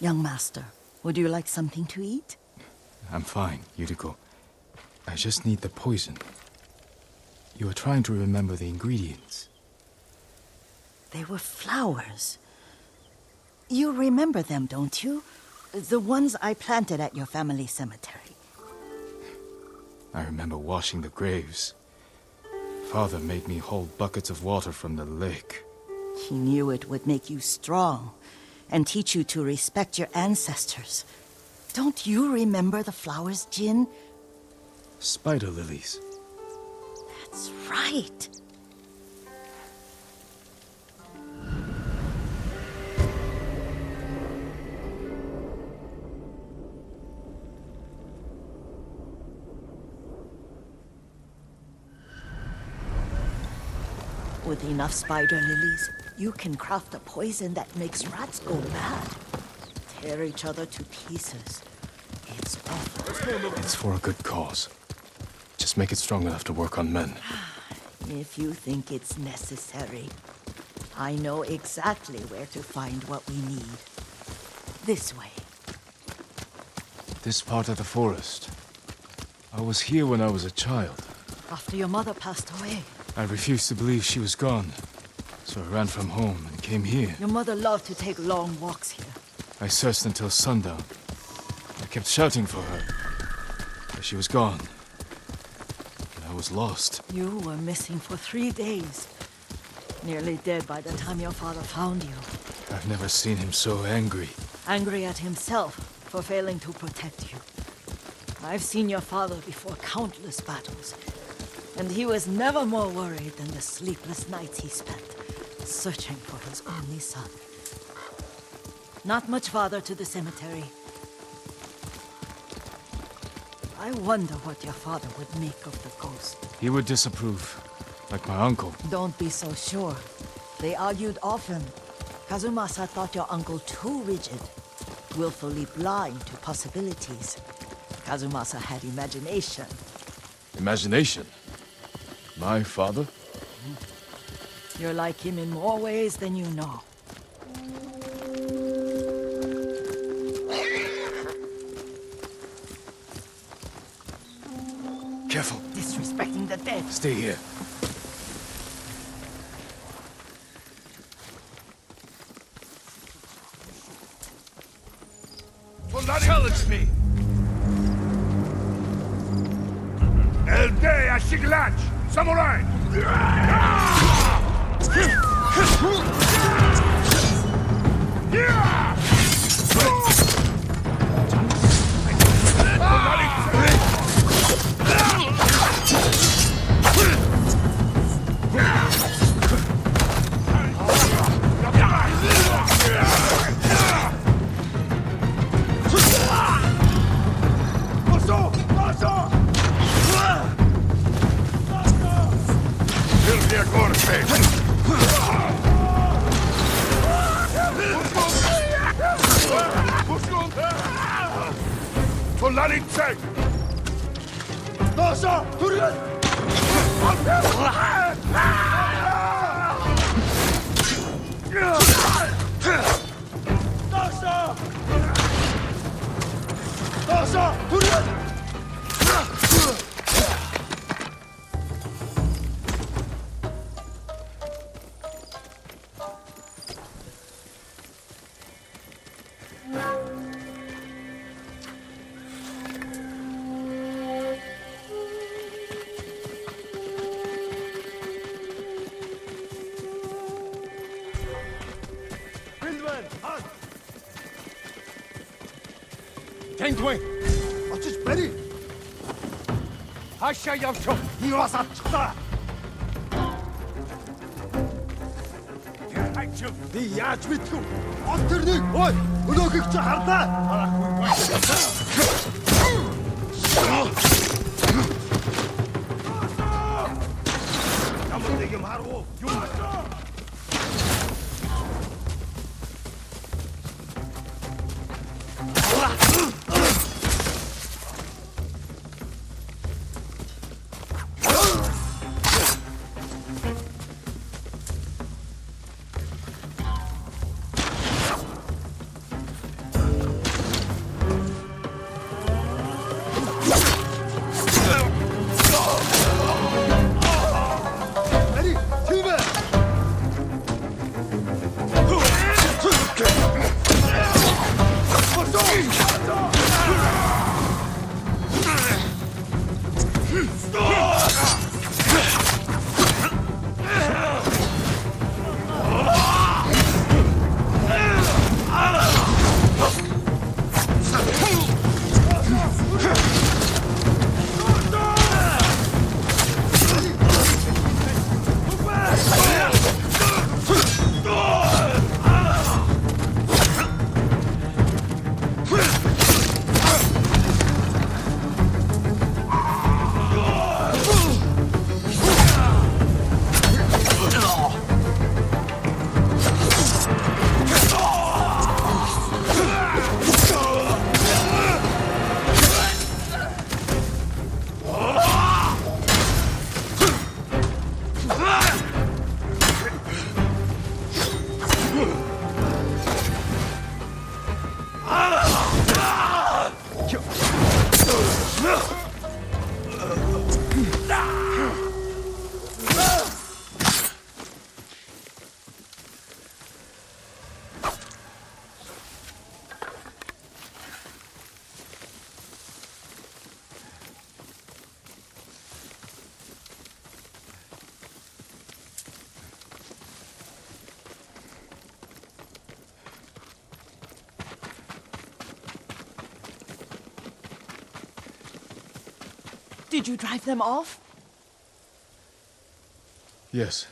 Young master, would you like something to eat? I'm fine, Yuriko. I just need the poison. You were trying to remember the ingredients. They were flowers. You remember them, don't you? The ones I planted at your family cemetery. I remember washing the graves. Father made me hold buckets of water from the lake. He knew it would make you strong and teach you to respect your ancestors. Don't you remember the flowers, Jin? Spider lilies. That's right. With enough spider lilies, you can craft a poison that makes rats go mad. Tear each other to pieces. It's awful. It's for a good cause. Just make it strong enough to work on men. If you think it's necessary, I know exactly where to find what we need. This way. This part of the forest. I was here when I was a child. After your mother passed away. I refused to believe she was gone. So I ran from home and came here. Your mother loved to take long walks here. I searched until sundown. I kept shouting for her. But she was gone. And I was lost. You were missing for 3 days. Nearly dead by the time your father found you. I've never seen him so angry. Angry at himself for failing to protect you. I've seen your father before countless battles. And he was never more worried than the sleepless nights he spent searching for his only son. Not much farther to the cemetery. I wonder what your father would make of the ghost. He would disapprove, like my uncle. Don't be so sure. They argued often. Kazumasa thought your uncle too rigid, willfully blind to possibilities. Kazumasa had imagination. Imagination? My father? You're like him in more ways than you know. Careful. Disrespecting the dead. Stay here. Challenge me! Elde Ashiglach! Samurai! Solarice! Nosa! Turun! Nosa! Nosa! Turun! 갱통에 어찌 베리! 아시아 양초 이와사 축다! 네 야주비투 어떻게 ой! өнөөхийг чи хардаа! Ямар нэг юм харав? Юу? Did you drive them off? Yes.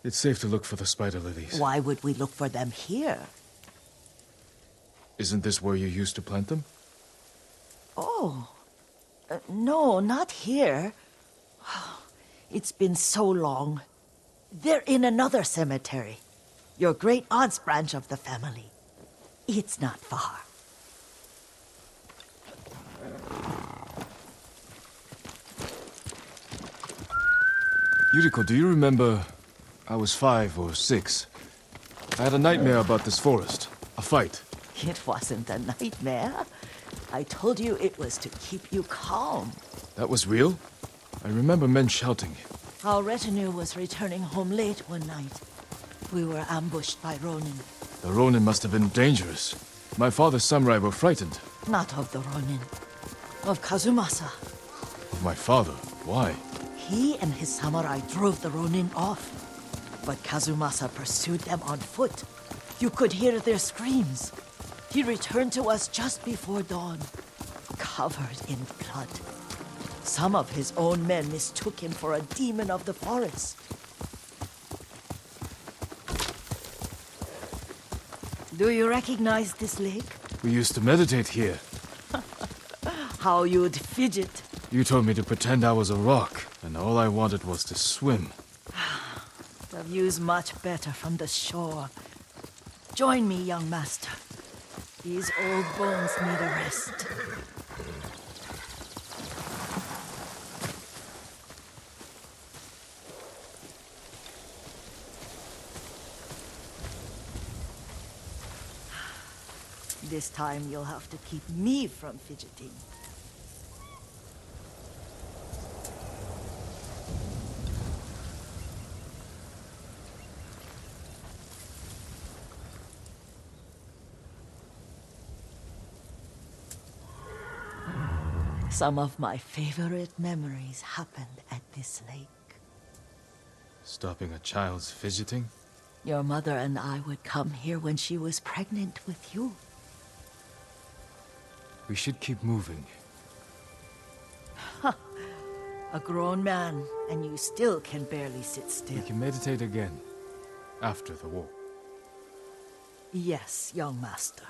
It's safe to look for the spider lilies. Why would we look for them here? Isn't this where you used to plant them? Oh. No, not here. It's been so long. They're in another cemetery. Your great aunt's branch of the family. It's not far. Yuriko, do you remember? I was 5 or 6. I had a nightmare about this forest. A fight. It wasn't a nightmare. I told you it was to keep you calm. That was real? I remember men shouting. Our retinue was returning home late one night. We were ambushed by Ronin. The Ronin must have been dangerous. My father's samurai were frightened. Not of the Ronin. Of Kazumasa. Of my father? Why? He and his samurai drove the Ronin off. But Kazumasa pursued them on foot. You could hear their screams. He returned to us just before dawn, covered in blood. Some of his own men mistook him for a demon of the forest. Do you recognize this lake? We used to meditate here. How you'd fidget. You told me to pretend I was a rock, and all I wanted was to swim. The view's much better from the shore. Join me, young master. These old bones need a rest. This time you'll have to keep me from fidgeting. Some of my favorite memories happened at this lake. Stopping a child's fidgeting? Your mother and I would come here when she was pregnant with you. We should keep moving. A grown man, and you still can barely sit still. We can meditate again. After the war. Yes, young master.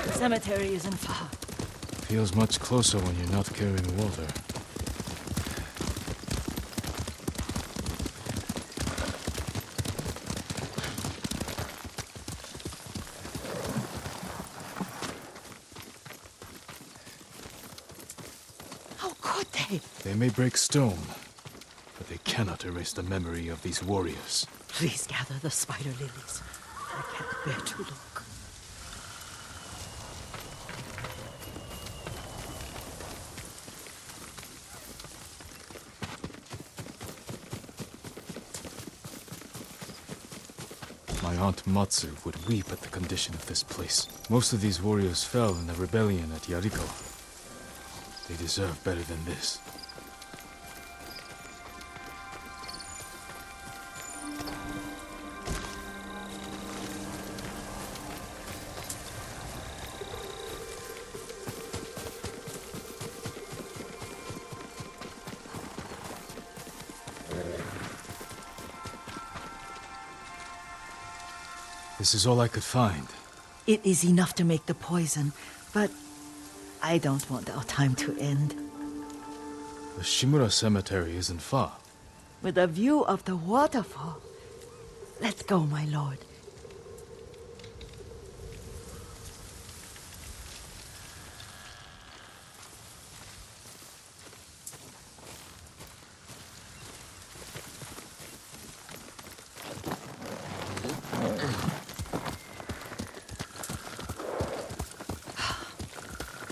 The cemetery isn't far. Feels much closer when you're not carrying water. they? They may break stone, but they cannot erase the memory of these warriors. Please gather the spider lilies. I can't bear to look. My aunt Matsu would weep at the condition of this place. Most of these warriors fell in the rebellion at Yariko. They deserve better than this. This is all I could find. It is enough to make the poison, but I don't want our time to end. The Shimura Cemetery isn't far. With a view of the waterfall. Let's go, my lord.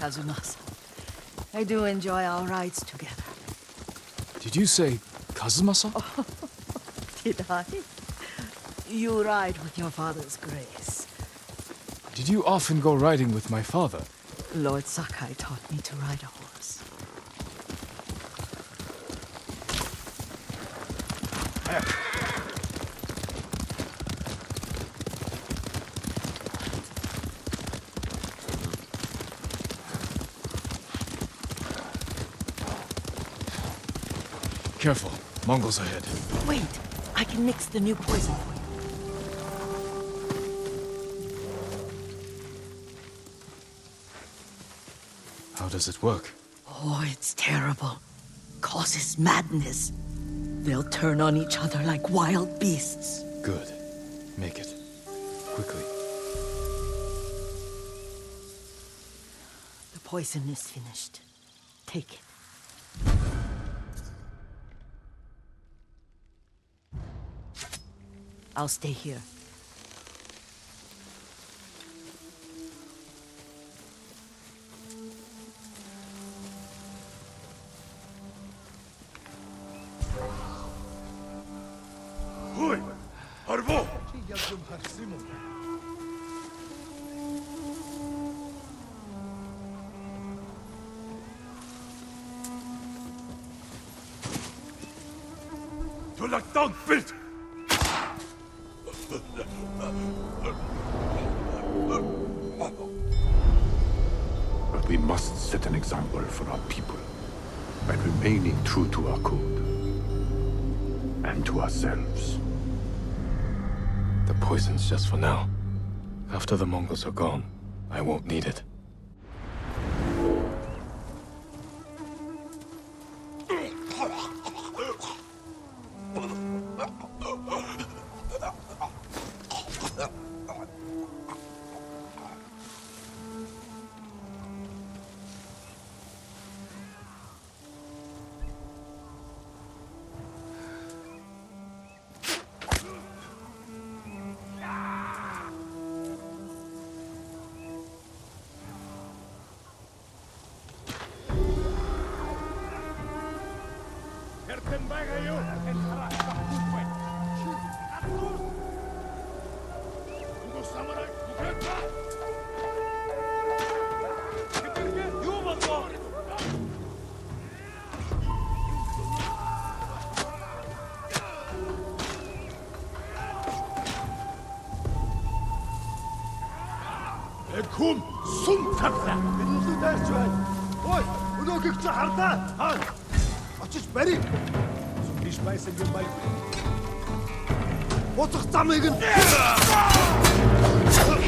Kazumasa, I do enjoy our rides together. Did you say Kazumasa? Did I? You ride with your father's grace. Did you often go riding with my father? Lord Sakai taught me to ride a horse. Careful, Mongols ahead. Wait, I can mix the new poison for you. How does it work? Oh, it's terrible. Causes madness. They'll turn on each other like wild beasts. Good. Make it. Quickly. The poison is finished. Take it. I'll stay here. Hui! Arvo! Du lagt down, Bild! But we must set an example for our people by remaining true to our code and to ourselves. The poison's just for now. After the Mongols are gone, I won't need it. Kum сум тавлаа. Илүү дайрч байна. Ой, өнөөгч хардаа. Хаа. Очиж барь. Биш байсан юм бай. Буцах замыг нь. Очиж барь.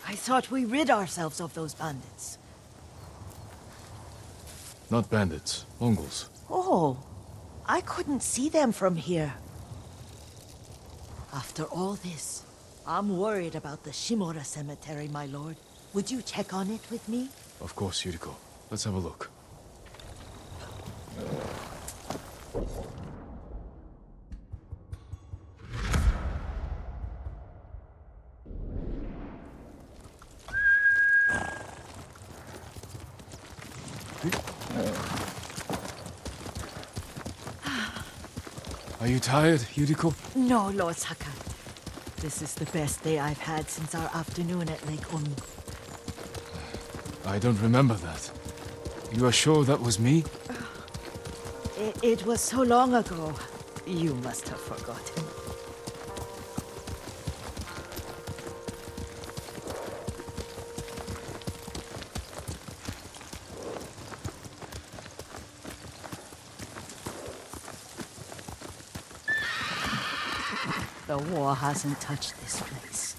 I thought we rid ourselves of those bandits. Not bandits, Mongols. Oh, I couldn't see them from here. After all this, I'm worried about the Shimura cemetery, my lord. Would you check on it with me? Of course, Yuriko. Let's have a look. Are you tired, Yuriko? No, Lord Sakai. This is the best day I've had since our afternoon at Lake Onu. I don't remember that. You are sure that was me? It was so long ago. You must have forgotten. The war hasn't touched this place.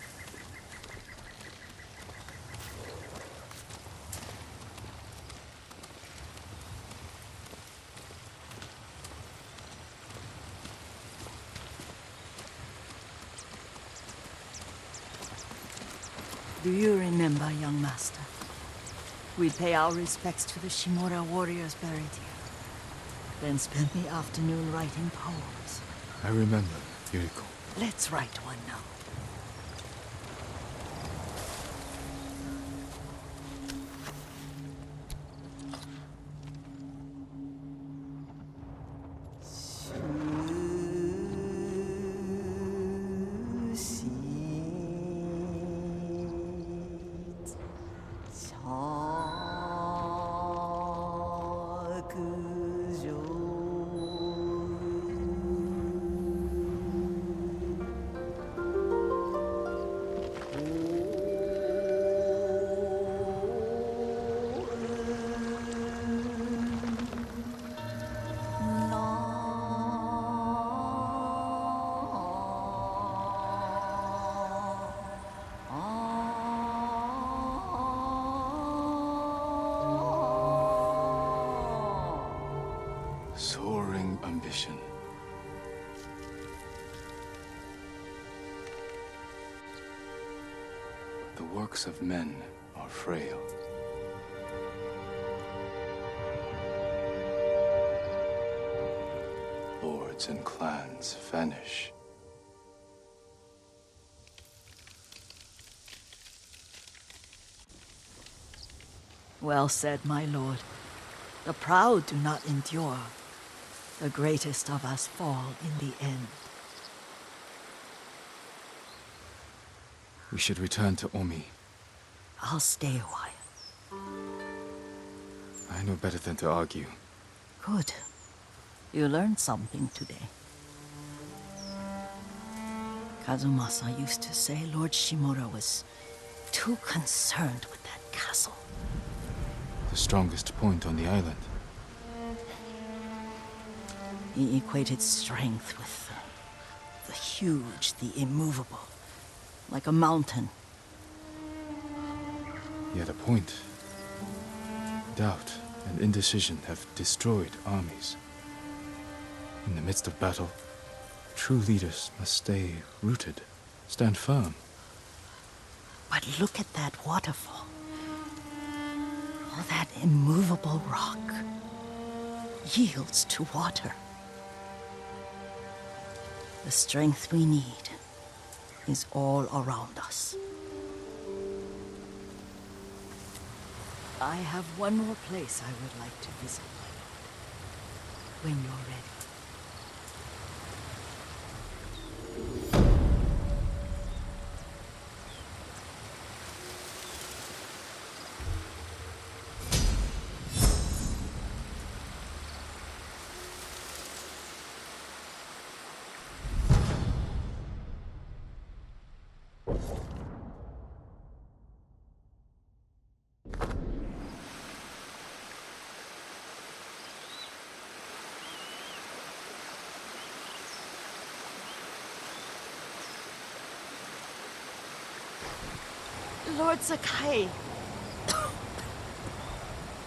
Do you remember, young master? We'd pay our respects to the Shimura warriors buried here, then spend the afternoon writing poems. I remember, Yuriko. Let's write one now. Soaring ambition. The works of men are frail. lords and clans vanish. Well said, my lord. The proud do not endure. The greatest of us fall in the end. We should return to Omi. I'll stay a while. I know better than to argue. Good. You learned something today. Kazumasa used to say Lord Shimura was too concerned with that castle. The strongest point on the island. He equated strength with the huge, the immovable, like a mountain. He had a point. Doubt and indecision have destroyed armies. In the midst of battle, true leaders must stay rooted, stand firm. But look at that waterfall. All that immovable rock yields to water. The strength we need is all around us. I have one more place I would like to visit, my lord. When you're ready. Lord Sakai,